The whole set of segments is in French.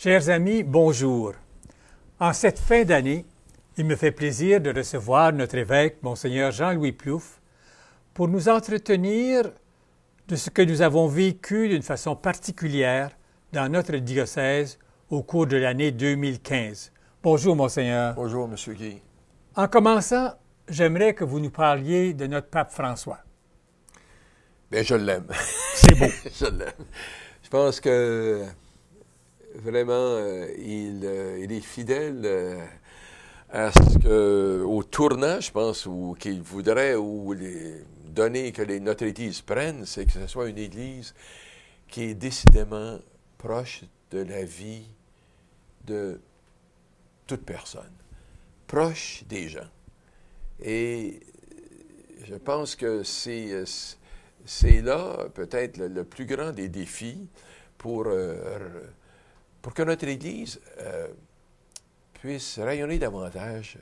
Chers amis, bonjour. En cette fin d'année, il me fait plaisir de recevoir notre évêque, Monseigneur Jean-Louis Plouffe, pour nous entretenir de ce que nous avons vécu d'une façon particulière dans notre diocèse au cours de l'année 2015. Bonjour, Monseigneur. Bonjour, M. Guy. En commençant, j'aimerais que vous nous parliez de notre pape François. Bien, je l'aime. C'est beau. Je l'aime. Je pense que vraiment, il est fidèle à ce que, au tournant, je pense, qu'il voudrait ou les données que notre Église prenne, c'est que ce soit une Église qui est décidément proche de la vie de toute personne, proche des gens. Et je pense que c'est là peut-être le plus grand des défis pour que notre Église puisse rayonner davantage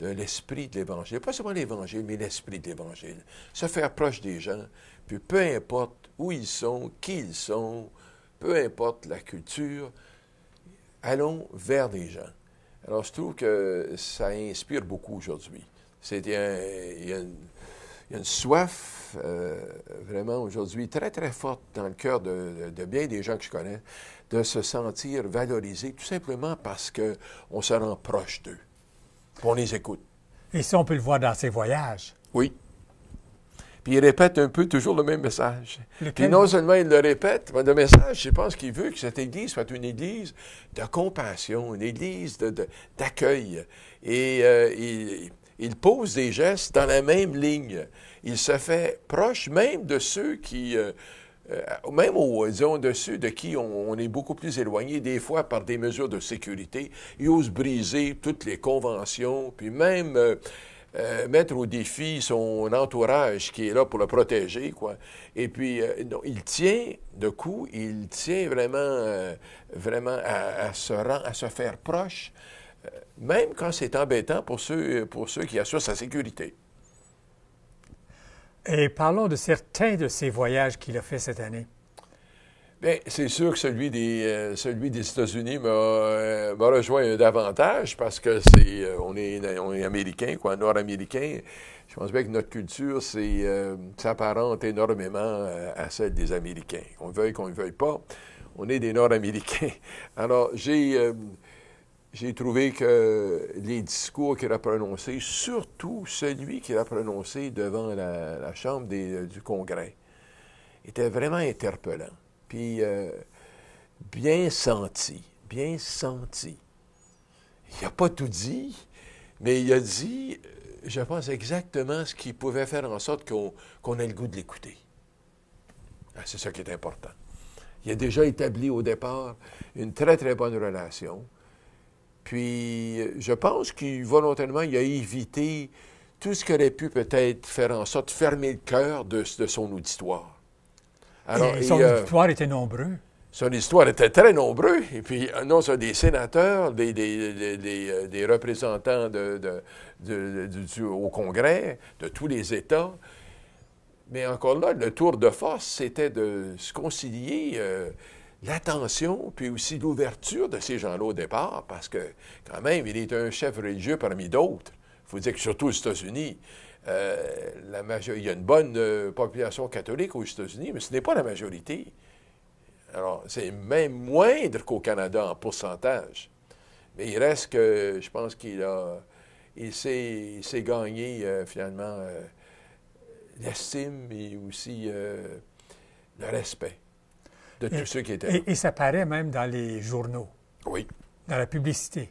de l'esprit de l'Évangile. Pas seulement l'Évangile, mais l'esprit de l'Évangile. Se faire proche des gens, puis peu importe où ils sont, qui ils sont, peu importe la culture, allons vers des gens. Alors, je trouve que ça inspire beaucoup aujourd'hui. Il y a une soif vraiment aujourd'hui très, très forte dans le cœur de bien des gens que je connais, de se sentir valorisés, tout simplement parce qu'on se rend proche d'eux. On les écoute. Et ça, on peut le voir dans ses voyages. Oui. Puis il répète un peu toujours le même message. Lequel? Puis non seulement il le répète, mais le message, je pense qu'il veut que cette Église soit une Église de compassion, une Église d'accueil. Et il pose des gestes dans la même ligne. Il se fait proche même de ceux qui, même disons, de ceux de qui on est beaucoup plus éloigné, des fois par des mesures de sécurité. Il ose briser toutes les conventions, puis même mettre au défi son entourage qui est là pour le protéger, quoi. Et puis, non, il tient vraiment à se faire proche, même quand c'est embêtant pour ceux qui assurent sa sécurité. Et parlons de certains de ces voyages qu'il a fait cette année. Bien, c'est sûr que celui des États-Unis m'a rejoint davantage parce que on est américain, quoi, nord-américain. Je pense bien que notre culture s'apparente énormément à celle des Américains. Qu'on veuille pas, on est des Nord-Américains. Alors, j'ai trouvé que les discours qu'il a prononcés, surtout celui qu'il a prononcé devant la Chambre du Congrès, étaient vraiment interpellants. Puis, bien senti. Il n'a pas tout dit, mais il a dit, je pense, exactement ce qui pouvait faire en sorte qu'on ait le goût de l'écouter. C'est ça qui est important. Il a déjà établi au départ une très, très bonne relation. Puis, je pense qu'il, volontairement, il a évité tout ce qui aurait pu peut-être faire en sorte de fermer le cœur de son auditoire. Alors, et son auditoire était nombreux. Son auditoire était très nombreux. Et puis, non, c'est des sénateurs, des représentants au Congrès, de tous les États. Mais encore là, le tour de force, c'était de se concilier l'attention, puis aussi l'ouverture de ces gens-là au départ, parce que, quand même, il est un chef religieux parmi d'autres. Il faut dire que surtout aux États-Unis, il y a une bonne population catholique aux États-Unis, mais ce n'est pas la majorité. Alors, c'est même moindre qu'au Canada en pourcentage. Mais il reste que, je pense qu'il s'est gagné, finalement, l'estime et aussi le respect de tous ceux qui étaient là. Et ça paraît même dans les journaux. Oui. Dans la publicité.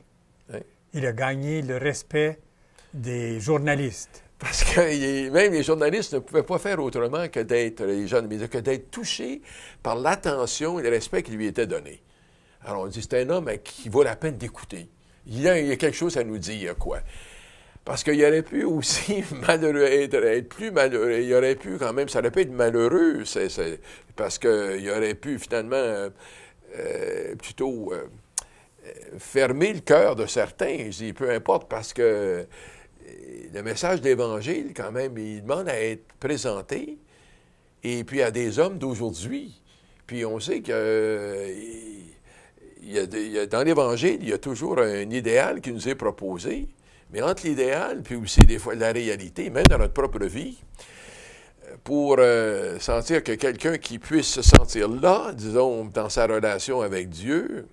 Oui. Il a gagné le respect des journalistes. Parce que même les journalistes ne pouvaient pas faire autrement que d'être touchés par l'attention et le respect qui lui était donné. Alors on dit, c'est un homme qui vaut la peine d'écouter. Il y a quelque chose à nous dire, quoi. Parce qu'il aurait pu aussi être plus malheureux. Il aurait pu quand même, ça aurait pu être malheureux, parce qu'il aurait pu finalement plutôt fermer le cœur de certains. Je dis, peu importe, parce que le message de l'Évangile, quand même, il demande à être présenté, et puis à des hommes d'aujourd'hui. Puis on sait que dans l'Évangile, il y a toujours un idéal qui nous est proposé, mais entre l'idéal puis aussi des fois la réalité, même dans notre propre vie, pour sentir que quelqu'un qui puisse se sentir là, disons, dans sa relation avec Dieu,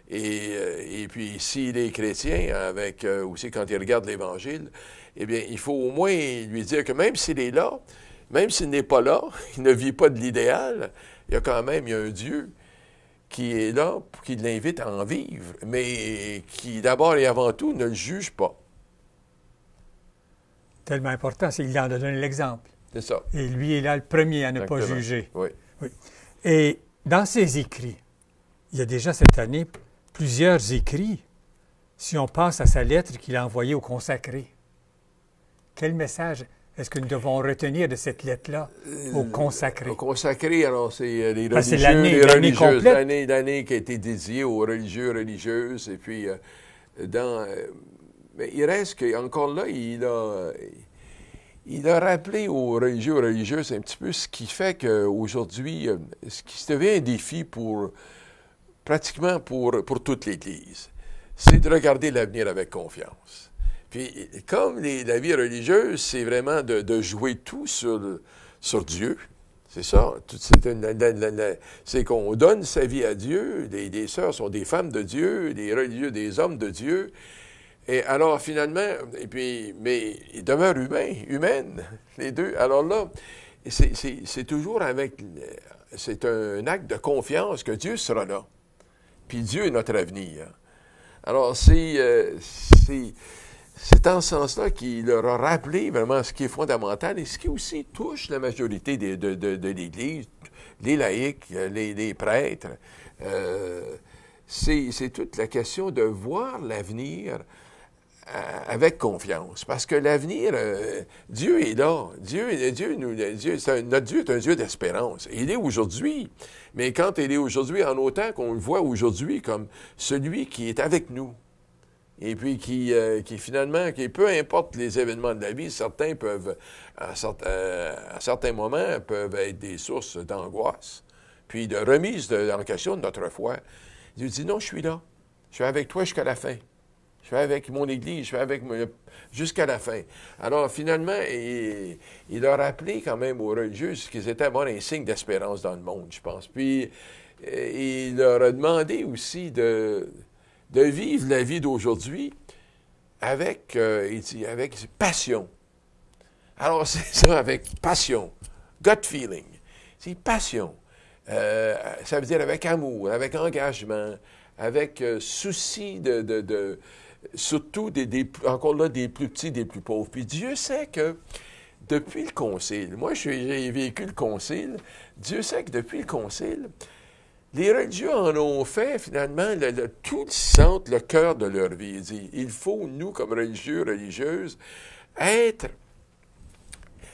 et puis s'il est chrétien, avec aussi quand il regarde l'Évangile, eh bien, il faut au moins lui dire que même s'il est là, même s'il n'est pas là, il ne vit pas de l'idéal, il y a un Dieu qui est là, qui l'invite à en vivre, mais qui, d'abord et avant tout, ne le juge pas. Tellement important, c'est qu'il en a donné l'exemple. C'est ça. Et lui est là le premier à ne Exactement. pas juger. Oui. Oui. Et dans ses écrits, il y a déjà cette année plusieurs écrits, si on passe à sa lettre qu'il a envoyée au consacré. Quel message est-ce que nous devons retenir de cette lettre-là au consacré? Au consacré, alors c'est les Parce que religieux, c'est les l'année religieuses, complète. l'année qui a été dédiée aux religieux, religieuses, et puis mais il reste qu'encore là, il a rappelé aux religieux, aux religieuses un petit peu ce qui fait qu'aujourd'hui, ce qui devient un défi pratiquement pour toute l'Église, c'est de regarder l'avenir avec confiance. Puis, comme la vie religieuse, c'est vraiment de jouer tout sur Dieu. C'est ça. C'est qu'on donne sa vie à Dieu. Les sœurs sont des femmes de Dieu, les religieux des hommes de Dieu. Et alors, finalement, mais ils demeurent humaines, les deux. Alors là, c'est toujours c'est un acte de confiance que Dieu sera là. Puis Dieu est notre avenir. Alors, c'est en ce sens-là qu'il leur a rappelé vraiment ce qui est fondamental et ce qui aussi touche la majorité de l'Église, les laïcs, les prêtres. C'est toute la question de voir l'avenir avec confiance. Parce que l'avenir, Dieu est là. Notre Dieu est un Dieu d'espérance. Il est aujourd'hui. Mais quand il est aujourd'hui, en autant qu'on le voit aujourd'hui comme celui qui est avec nous. Et puis qui finalement, peu importe les événements de la vie, certains peuvent, à certains moments, peuvent être des sources d'angoisse, puis de remise en question de notre foi. Dieu dit, non, je suis là. Je suis avec toi jusqu'à la fin. Je suis avec mon Église, je suis avec jusqu'à la fin. Alors, finalement, il a rappelé quand même aux religieux qu'ils étaient à un signe d'espérance dans le monde, je pense. Puis, il leur a demandé aussi de vivre la vie d'aujourd'hui avec passion. Alors, c'est ça, avec passion. Gut feeling. C'est passion. Ça veut dire avec amour, avec engagement, avec souci surtout encore là, des plus petits, des plus pauvres. Puis Dieu sait que depuis le Concile, moi j'ai vécu le Concile, Dieu sait que depuis le Concile, les religieux en ont fait, finalement, tout le centre, le cœur de leur vie. Il dit, il faut, nous, comme religieux, religieuses, être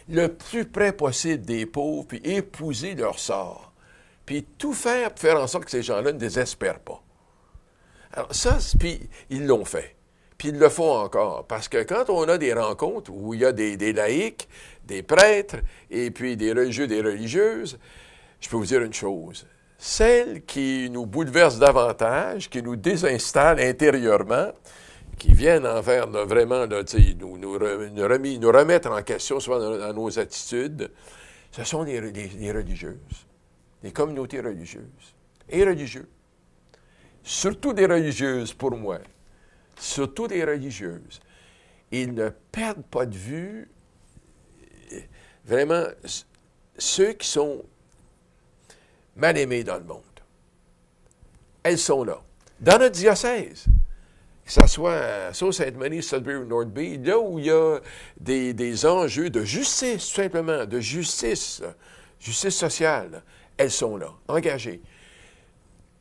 le plus près possible des pauvres, puis épouser leur sort. Puis tout faire pour faire en sorte que ces gens-là ne désespèrent pas. Alors ça, puis ils l'ont fait. Puis ils le font encore. Parce que quand on a des rencontres où il y a des laïcs, des prêtres, et puis des religieux, des religieuses, je peux vous dire une chose. Celles qui nous bouleversent davantage, qui nous désinstallent intérieurement, qui viennent envers vraiment nous remettre en question souvent dans nos attitudes, ce sont les religieuses, les communautés religieuses et religieux. Surtout des religieuses, pour moi. Surtout des religieuses. Ils ne perdent pas de vue vraiment ceux qui sont mal aimés dans le monde. Elles sont là. Dans notre diocèse, que ce soit à Sault-Sainte-Marie, Sudbury ou North Bay, là où il y a des enjeux de justice, tout simplement, de justice sociale, elles sont là, engagées.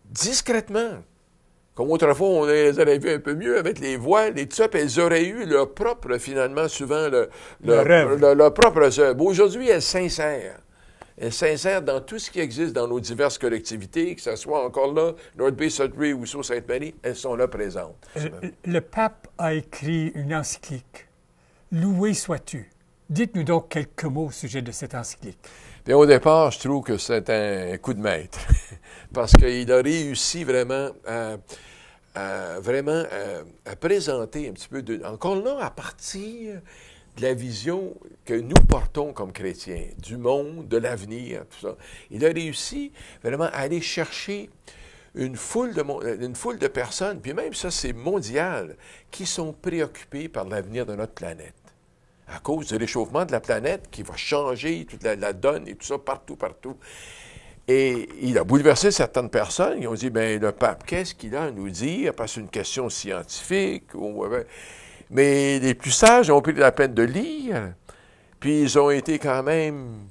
Discrètement, comme autrefois, on les aurait vues un peu mieux avec les voiles et tout ça, puis elles auraient eu leur propre, finalement, souvent, leur propre œuvre. Aujourd'hui, elles s'insèrent. Elles s'insèrent dans tout ce qui existe dans nos diverses collectivités, que ce soit encore là, North Bay, Sudbury ou Sault-Sainte-Marie, elles sont là présentes. Le pape a écrit une encyclique. « Loué sois-tu ». Dites-nous donc quelques mots au sujet de cette encyclique. Bien, au départ, je trouve que c'est un coup de maître, parce qu'il a réussi vraiment à présenter un petit peu, encore là, à partir de la vision que nous portons comme chrétiens, du monde, de l'avenir, tout ça. Il a réussi vraiment à aller chercher une foule de personnes, puis même ça, c'est mondial, qui sont préoccupées par l'avenir de notre planète. À cause du réchauffement de la planète qui va changer toute la donne et tout ça, partout, partout. Et il a bouleversé certaines personnes. Ils ont dit, bien, le pape, qu'est-ce qu'il a à nous dire? Parce que c'est une question scientifique. Mais les plus sages ont pris la peine de lire. Puis ils ont été quand même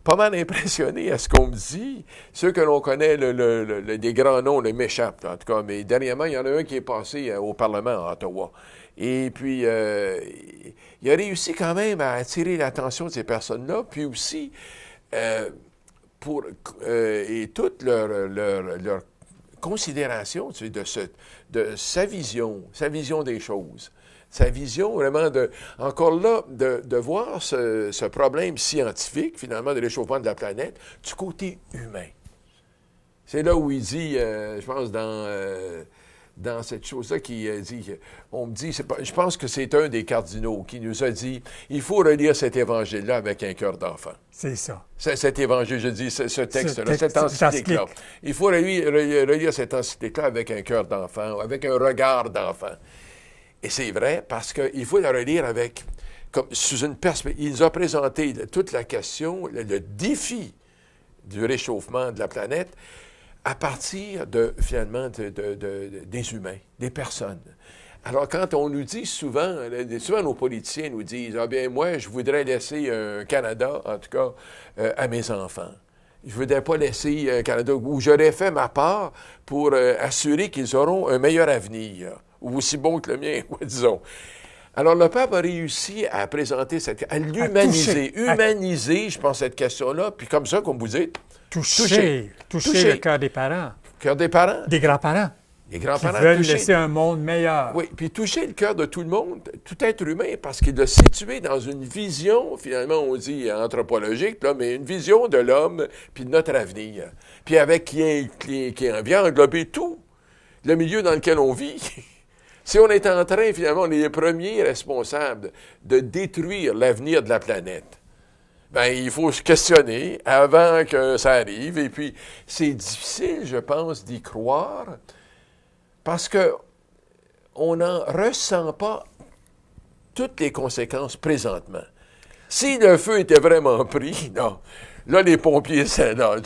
pas mal impressionnés à ce qu'on me dit. Ceux que l'on connaît, des grands noms, le m'échappent, en tout cas. Mais dernièrement, il y en a un qui est passé au Parlement à Ottawa. Et puis, il a réussi quand même à attirer l'attention de ces personnes-là. Puis aussi, et toute leur considération, tu sais, de sa vision des choses. Sa vision vraiment encore là, de voir ce problème scientifique, finalement, de réchauffement de la planète, du côté humain. C'est là où il dit, je pense, dans cette chose-là qui dit, on me dit, je pense que c'est un des cardinaux qui nous a dit, il faut relire cet évangile-là avec un cœur d'enfant. C'est ça. Cet évangile, je dis, ce texte-là, cette encyclique-là. Il faut relire cette encyclique-là avec un cœur d'enfant, avec un regard d'enfant. Et c'est vrai, parce qu'il faut la relire sous une perspective. Il nous a présenté toute la question, le défi du réchauffement de la planète, à partir finalement, des humains, des personnes. Alors, quand on nous dit souvent nos politiciens nous disent, « Ah bien, moi, je voudrais laisser un Canada, en tout cas, à mes enfants. Je ne voudrais pas laisser un Canada où j'aurais fait ma part pour assurer qu'ils auront un meilleur avenir, ou aussi bon que le mien, disons. » Alors, le pape a réussi à présenter à l'humaniser, humaniser, je pense, cette question-là, puis comme ça, comme vous dites, toucher le cœur des parents. Cœur des parents. Des grands-parents. Les grands-parents. Qui veulent laisser un monde meilleur. Oui, puis toucher le cœur de tout le monde, tout être humain, parce qu'il l'a situé dans une vision, finalement, on dit anthropologique, là, mais une vision de l'homme, puis de notre avenir. Puis avec qui vient englober tout le milieu dans lequel on vit. Si on est en train, finalement, on est les premiers responsables de détruire l'avenir de la planète. Bien, il faut se questionner avant que ça arrive. Et puis, c'est difficile, je pense, d'y croire parce qu'on n'en ressent pas toutes les conséquences présentement. Si le feu était vraiment pris, non. Là, les pompiers, là,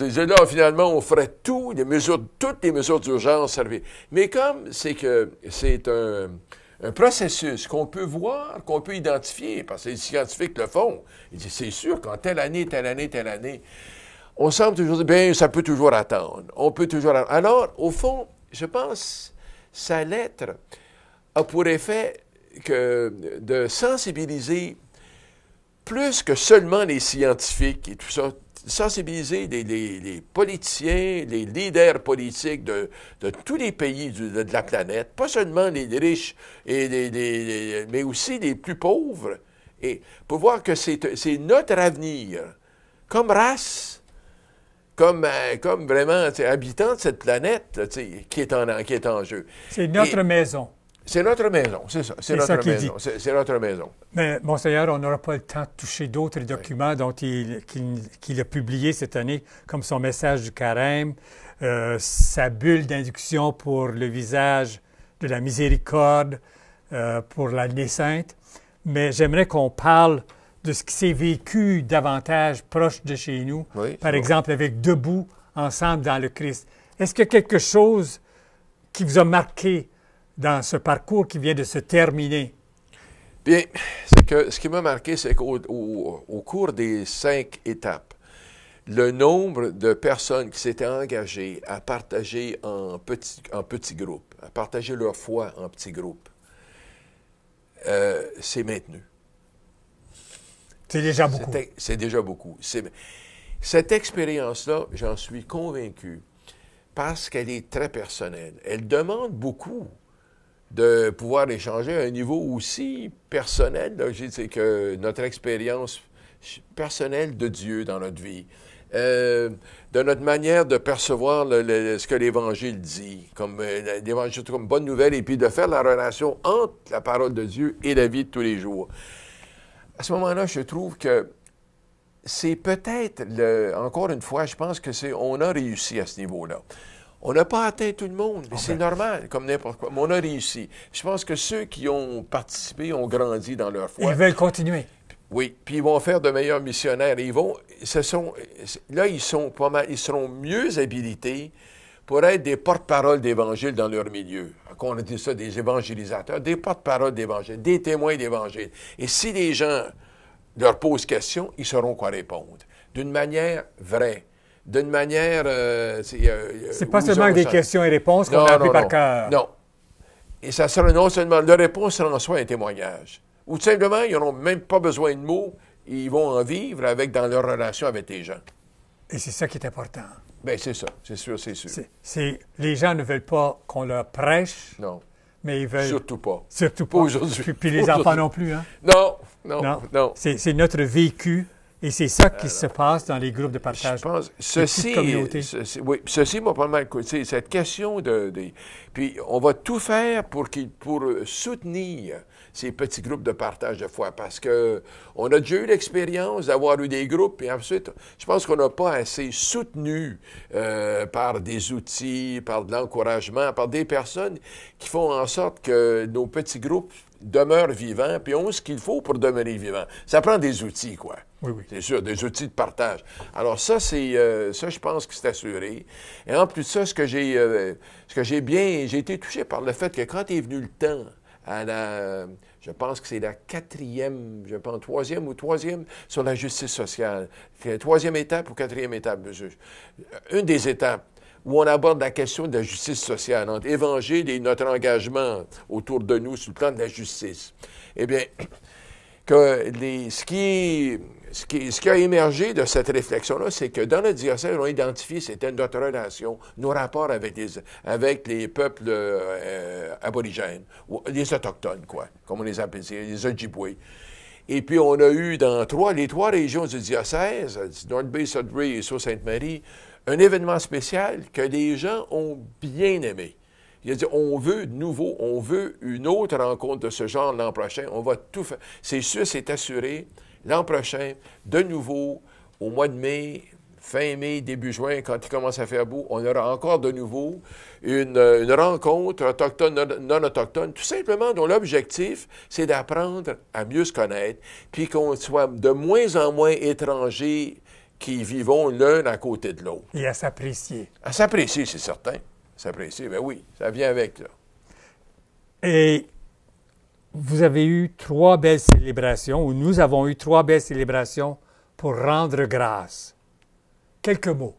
finalement, on ferait toutes les mesures d'urgence servir. Mais comme c'est un processus qu'on peut voir, qu'on peut identifier, parce que les scientifiques le font. Ils disent, c'est sûr qu'en telle année, on semble toujours dire, bien, ça peut toujours attendre. On peut toujours attendre. Alors, au fond, je pense, sa lettre a pour effet de sensibiliser plus que seulement les scientifiques et tout ça, sensibiliser les politiciens, les leaders politiques de tous les pays de la planète, pas seulement les riches, mais aussi les plus pauvres, et pour voir que c'est notre avenir, comme race, comme vraiment habitant de cette planète là, qui est en jeu. C'est notre maison. C'est notre maison, c'est ça. C'est notre maison. C'est notre maison. Mais, Monseigneur, on n'aura pas le temps de toucher d'autres documents dont qu'il a publiés cette année, comme son message du carême, sa bulle d'induction pour le visage de la miséricorde, pour l'année sainte. Mais j'aimerais qu'on parle de ce qui s'est vécu davantage proche de chez nous, par exemple avec Debout, ensemble dans le Christ. Est-ce qu'il y a quelque chose qui vous a marqué dans ce parcours qui vient de se terminer? Bien, c'est que ce qui m'a marqué, c'est qu'au cours des 5 étapes, le nombre de personnes qui s'étaient engagées à partager en petits groupes, à partager leur foi en petits groupes, c'est maintenu. C'est déjà beaucoup. C'est déjà beaucoup. Cette expérience-là, j'en suis convaincu, parce qu'elle est très personnelle. Elle demande beaucoup de pouvoir échanger à un niveau aussi personnel, là, c'est que notre expérience personnelle de Dieu dans notre vie, de notre manière de percevoir ce que l'Évangile dit, comme l'Évangile comme bonne nouvelle, et puis de faire la relation entre la parole de Dieu et la vie de tous les jours. À ce moment-là, je trouve que c'est peut-être, encore une fois, je pense que on a réussi à ce niveau-là. On n'a pas atteint tout le monde, mais c'est normal, comme n'importe quoi. Mais on a réussi. Je pense que ceux qui ont participé ont grandi dans leur foi. Ils veulent continuer. Oui, puis ils vont faire de meilleurs missionnaires. Ils seront mieux habilités pour être des porte-parole d'Évangile dans leur milieu. On a dit ça, des évangélisateurs, des porte-parole d'Évangile, des témoins d'Évangile. Et si les gens leur posent question, ils sauront quoi répondre. D'une manière vraie. D'une manière... c'est pas seulement des questions et réponses qu'on a appris par cœur. Non. Et ça sera non seulement... La réponse sera en soi un témoignage. Ou tout simplement, ils n'auront même pas besoin de mots. Ils vont en vivre dans leur relation avec les gens. Et c'est ça qui est important. Bien, c'est ça. C'est sûr, c'est sûr. Les gens ne veulent pas qu'on leur prêche. Non. Mais ils veulent... Surtout pas. Surtout pas. Aujourd'hui. Puis les enfants non plus, hein? Non. C'est notre vécu. Et c'est ça qui se passe dans les groupes de partage. Je pense, ceci m'a pas mal coûté. Cette question puis on va tout faire pour soutenir ces petits groupes de partage de foi, parce que on a déjà eu l'expérience d'avoir eu des groupes, et ensuite, je pense qu'on n'a pas assez soutenu par des outils, par de l'encouragement, par des personnes qui font en sorte que nos petits groupes demeurent vivants, puis ont ce qu'il faut pour demeurer vivants. Ça prend des outils, quoi. Oui. C'est sûr, des outils de partage. Alors ça, je pense que c'est assuré. Et en plus de ça, j'ai été touché par le fait que quand est venu le temps je pense que c'est la troisième sur la justice sociale. Troisième étape ou quatrième étape. Une des étapes où on aborde la question de la justice sociale, entre l'Évangile et notre engagement autour de nous sur le plan de la justice. Eh bien, ce qui a émergé de cette réflexion-là, c'est que dans notre diocèse, on a identifié c'était notre relation, nos rapports avec les peuples aborigènes, ou les autochtones, quoi, comme on les appelle, les Ojibwe. Et puis, on a eu dans les trois régions du diocèse, North Bay, Sudbury et Sault-Sainte-Marie, un événement spécial que les gens ont bien aimé. Il a dit, on veut de nouveau, on veut une autre rencontre de ce genre l'an prochain. On va tout faire. C'est sûr, c'est assuré. L'an prochain, de nouveau, au mois de mai, fin mai, début juin, quand il commence à faire beau, on aura encore de nouveau une rencontre autochtone, non autochtone, tout simplement dont l'objectif, c'est d'apprendre à mieux se connaître, puis qu'on soit de moins en moins étrangers qui vivons l'un à côté de l'autre. Et à s'apprécier. À s'apprécier, c'est certain. S'apprécier, bien oui, ça vient avec, là. Et vous avez eu 3 belles célébrations, ou nous avons eu 3 belles célébrations pour rendre grâce. Quelques mots.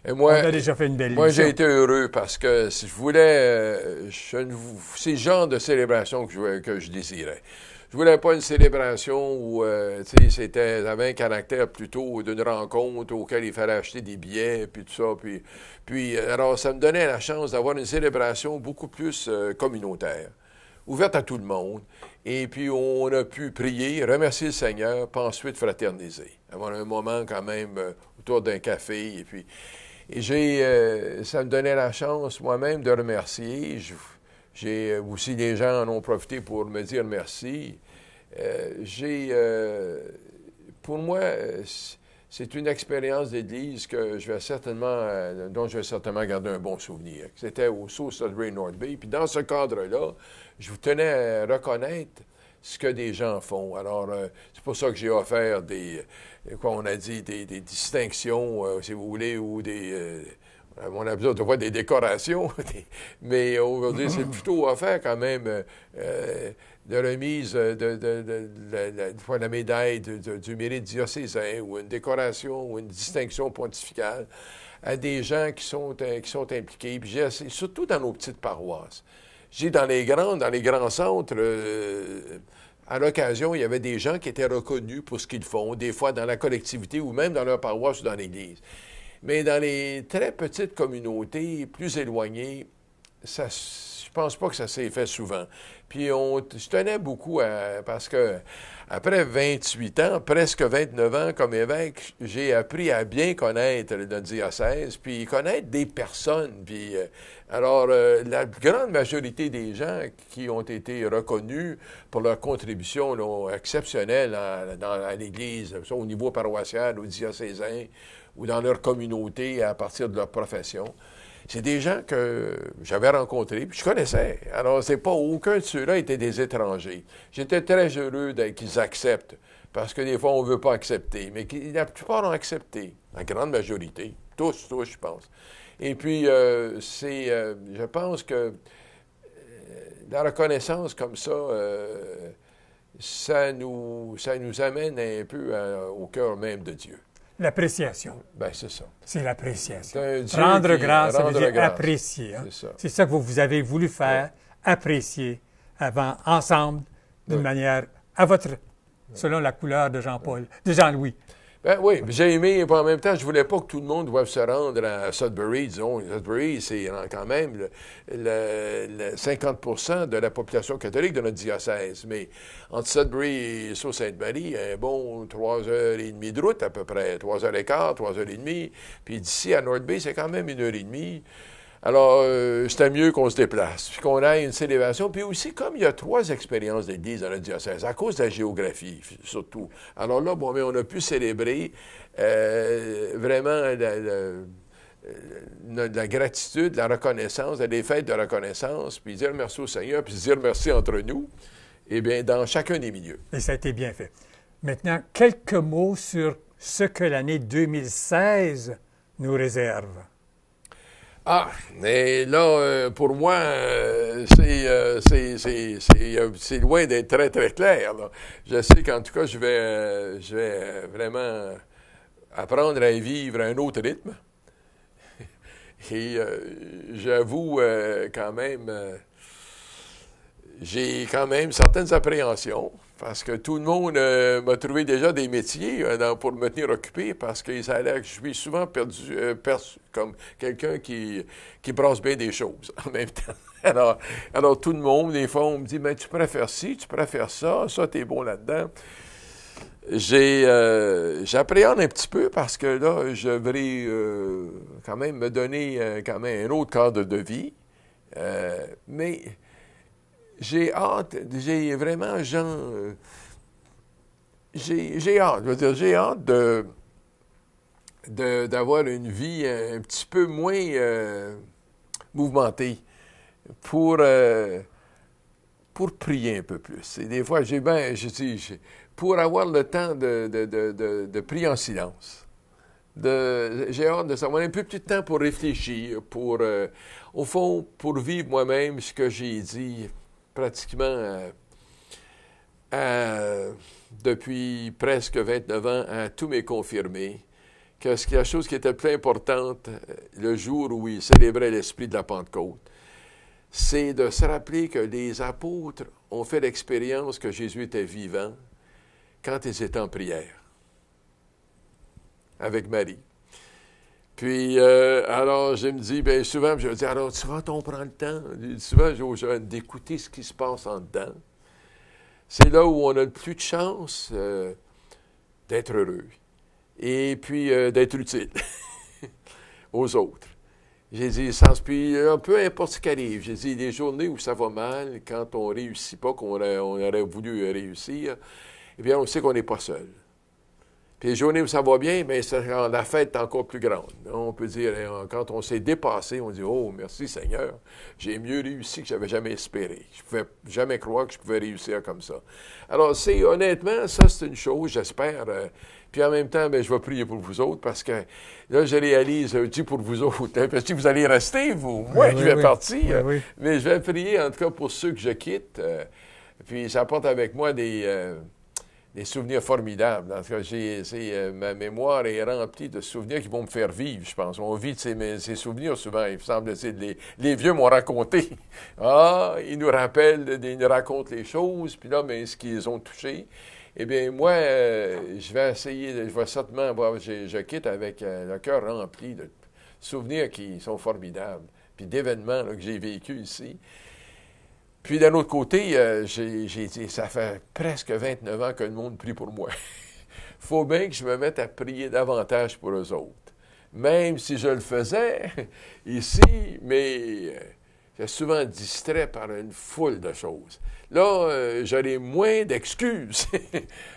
Et moi, on a déjà fait une belle moi, émission. j'ai été heureux parce que si je voulais... c'est le genre de célébration que je désirais. Je voulais pas une célébration où, ça avait un caractère plutôt d'une rencontre auquel il fallait acheter des billets, puis tout ça. Puis alors, ça me donnait la chance d'avoir une célébration beaucoup plus communautaire, ouverte à tout le monde. Et puis, on a pu prier, remercier le Seigneur, puis ensuite fraterniser. Avoir un moment quand même autour d'un café. Et puis, ça me donnait la chance moi-même de remercier. J'ai aussi, les gens en ont profité pour me dire merci. Pour moi, c'est une expérience d'Église dont je vais certainement garder un bon souvenir. C'était au Sault Sudbury North Bay. Puis dans ce cadre-là, je vous tenais à reconnaître ce que des gens font. Alors, c'est pour ça que j'ai offert des distinctions, si vous voulez, ou on a besoin de voir des décorations, mais aujourd'hui, c'est plutôt offert quand même de remise de la médaille du mérite diocésain ou une décoration ou une distinction pontificale à des gens qui sont impliqués. Puis surtout dans nos petites paroisses. Dans les grands centres, à l'occasion, il y avait des gens qui étaient reconnus pour ce qu'ils font, des fois dans la collectivité ou même dans leur paroisse ou dans l'Église. Mais dans les très petites communautés plus éloignées, je pense pas que ça s'est fait souvent. Puis je tenais beaucoup parce que après 28 ans, presque 29 ans comme évêque, j'ai appris à bien connaître notre diocèse, puis connaître des personnes. Puis, la grande majorité des gens qui ont été reconnus pour leur contribution là, exceptionnelle à l'Église, au niveau paroissial, au diocésain, ou dans leur communauté à partir de leur profession, c'est des gens que j'avais rencontrés, puis je connaissais. Alors, c'est pas aucun de ceux-là étaient des étrangers. J'étais très heureux qu'ils acceptent, parce que des fois, on ne veut pas accepter, mais la plupart ont accepté, la grande majorité, tous, je pense. Et puis, je pense que la reconnaissance comme ça, ça nous amène un peu au cœur même de Dieu. L'appréciation. Ben, c'est ça. C'est l'appréciation. Rendre grâce, ça veut dire grâce. apprécier. Hein? C'est ça que vous avez voulu faire, apprécier, ensemble, d'une manière, selon la couleur de Jean-Paul, de Jean-Louis. Ben oui, j'ai aimé, en même temps, je voulais pas que tout le monde doive se rendre à Sudbury, disons. Sudbury, c'est quand même le 50 de la population catholique de notre diocèse. Mais entre Sudbury et Sault-Sainte-Marie, un bon 3h30 de route à peu près, 3h15, 3h30. Puis d'ici à North Bay, c'est quand même 1h30. Alors, c'était mieux qu'on se déplace, puis qu'on ait une célébration. Puis aussi, comme il y a 3 expériences d'église dans le diocèse, à cause de la géographie, surtout. Alors là, bon, mais on a pu célébrer vraiment la gratitude, la reconnaissance, des fêtes de reconnaissance, puis dire merci au Seigneur, puis dire merci entre nous, eh bien, dans chacun des milieux. Et ça a été bien fait. Maintenant, quelques mots sur ce que l'année 2016 nous réserve. Ah, mais là, pour moi, c'est loin d'être très, très clair. Là. Je sais qu'en tout cas, je vais vraiment apprendre à vivre à un autre rythme. Et j'avoue quand même, j'ai quand même certaines appréhensions. Parce que tout le monde m'a trouvé déjà des métiers pour me tenir occupé, parce que ça a l'air que je suis souvent perçu comme quelqu'un qui brasse bien des choses en même temps. Alors, tout le monde, des fois, on me dit, mais tu préfères ci, tu préfères ça, t'es bon là-dedans. J'appréhende un petit peu parce que là, je vais quand même me donner quand même un autre cadre de vie. Mais j'ai hâte, j'ai vraiment, j'ai hâte, je veux dire, j'ai hâte d'avoir une vie un petit peu moins mouvementée pour prier un peu plus. Et des fois, pour avoir le temps de prier en silence. J'ai hâte de savoir un peu plus de temps pour réfléchir, au fond, pour vivre moi-même ce que j'ai dit pratiquement depuis presque 29 ans à tous mes confirmés, que la chose qui était la plus importante le jour où ils célébraient l'esprit de la Pentecôte, c'est de se rappeler que les apôtres ont fait l'expérience que Jésus était vivant quand ils étaient en prière avec Marie. Puis, alors, je me dis, bien souvent, je me dis, alors, tu vois, on prend le temps, souvent, aux jeunes, d'écouter ce qui se passe en dedans. C'est là où on a le plus de chance d'être heureux et puis d'être utile aux autres. J'ai dit, puis peu importe ce qui arrive, j'ai dit, les journées où ça va mal, quand on ne réussit pas, qu'on aurait voulu réussir, eh bien, on sait qu'on n'est pas seul. Puis les journées où ça va bien, bien, la fête est encore plus grande. On peut dire, quand on s'est dépassé, on dit, oh, merci Seigneur, j'ai mieux réussi que je n'avais jamais espéré. Je ne pouvais jamais croire que je pouvais réussir comme ça. Alors, honnêtement, ça, c'est une chose, j'espère. Puis en même temps, bien, je vais prier pour vous autres parce que là, je réalise, je dis pour vous autres, hein, parce que vous allez rester, vous. Moi, je vais partir. Mais je vais prier, en tout cas, pour ceux que je quitte. Puis ça apporte avec moi des souvenirs formidables. En tout cas, ma mémoire est remplie de souvenirs qui vont me faire vivre, je pense. On vit de ces souvenirs souvent. Il me semble que les vieux m'ont raconté. Ah, ils nous rappellent, ils nous racontent les choses, puis là, mais ce qu'ils ont touché. Eh bien, moi, je vais essayer, je vais certainement, je quitte avec le cœur rempli de souvenirs qui sont formidables, puis d'événements là, que j'ai vécu ici. Puis d'un autre côté, j'ai dit, ça fait presque 29 ans que le monde prie pour moi. Il faut bien que je me mette à prier davantage pour eux autres. Même si je le faisais ici, mais j'ai souvent distrait par une foule de choses. Là, j'aurais moins d'excuses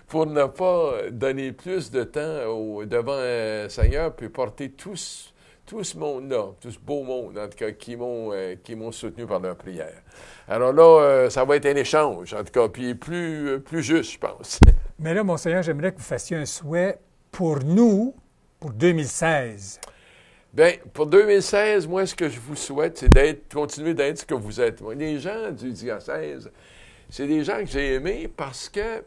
pour ne pas donner plus de temps devant le Seigneur, puis porter tout ce monde-là, tout ce beau monde, en tout cas, qui m'ont soutenu par leur prière. Alors là, ça va être un échange, en tout cas, puis plus juste, je pense. Mais là, Monseigneur, j'aimerais que vous fassiez un souhait pour nous, pour 2016. Bien, pour 2016, moi, ce que je vous souhaite, c'est continuer d'être ce que vous êtes. Les gens du diocèse, c'est des gens que j'ai aimés parce que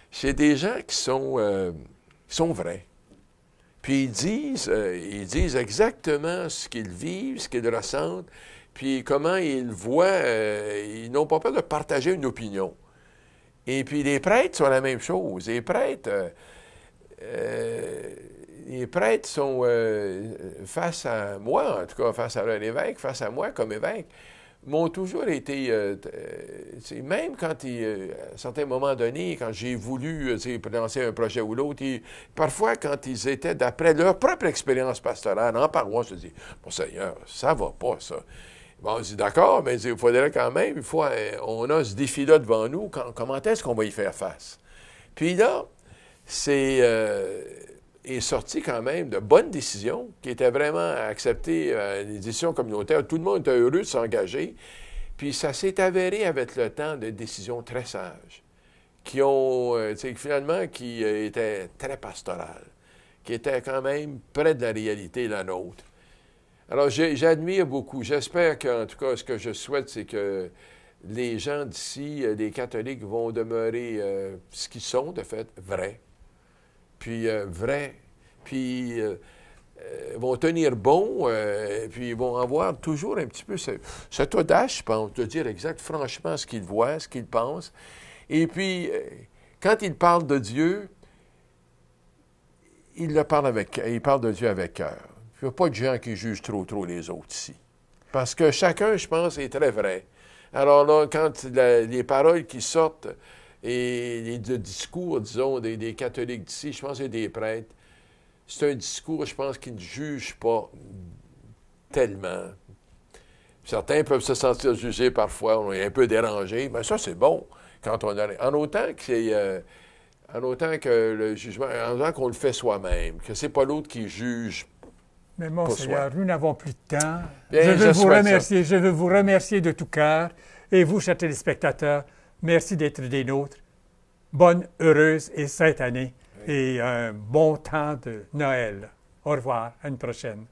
c'est des gens qui sont vrais. Puis ils disent exactement ce qu'ils vivent, ce qu'ils ressentent, puis comment ils voient. Ils n'ont pas peur de partager une opinion. Et puis les prêtres sont la même chose. Les prêtres sont face à moi, en tout cas face à leur évêque, face à moi comme évêque, m'ont toujours été, même quand, à certains moments donnés, quand j'ai voulu lancer un projet ou l'autre, parfois quand ils étaient d'après leur propre expérience pastorale en paroisse, je dis, « Bon Seigneur, ça va pas, ça. » Bon, je dis, d'accord, mais il faudrait quand même, on a ce défi-là devant nous, comment est-ce qu'on va y faire face? Puis là, est sorti quand même de bonnes décisions qui étaient vraiment acceptées, les décisions communautaires. Tout le monde était heureux de s'engager. Puis ça s'est avéré avec le temps de décisions très sages, qui étaient très pastorales, qui étaient quand même près de la réalité, la nôtre. Alors, j'admire beaucoup. J'espère qu'en tout cas, ce que je souhaite, c'est que les gens d'ici, les catholiques, vont demeurer ce qu'ils sont, de fait, vrais. Puis vont tenir bon, puis ils vont avoir toujours un petit peu cette audace, je pense, de dire franchement ce qu'ils voient, ce qu'ils pensent. Et puis, quand ils parlent de Dieu, ils parlent de Dieu avec cœur. Il n'y a pas de gens qui jugent trop les autres ici. Parce que chacun, je pense, est très vrai. Alors là, quand les paroles qui sortent et les discours, disons, des catholiques d'ici, je pense que c'est des prêtres, c'est un discours, je pense, qui ne juge pas tellement. Certains peuvent se sentir jugés parfois, on est un peu dérangés, mais ça, c'est bon quand on a... En autant que le jugement, en autant qu'on le fait soi-même, que c'est pas l'autre qui juge. Mais Monseigneur, nous n'avons plus de temps. Bien, je veux vous remercier de tout cœur. Et vous, chers téléspectateurs, merci d'être des nôtres. Bonne, heureuse et sainte année. Et un bon temps de Noël. Au revoir, à une prochaine.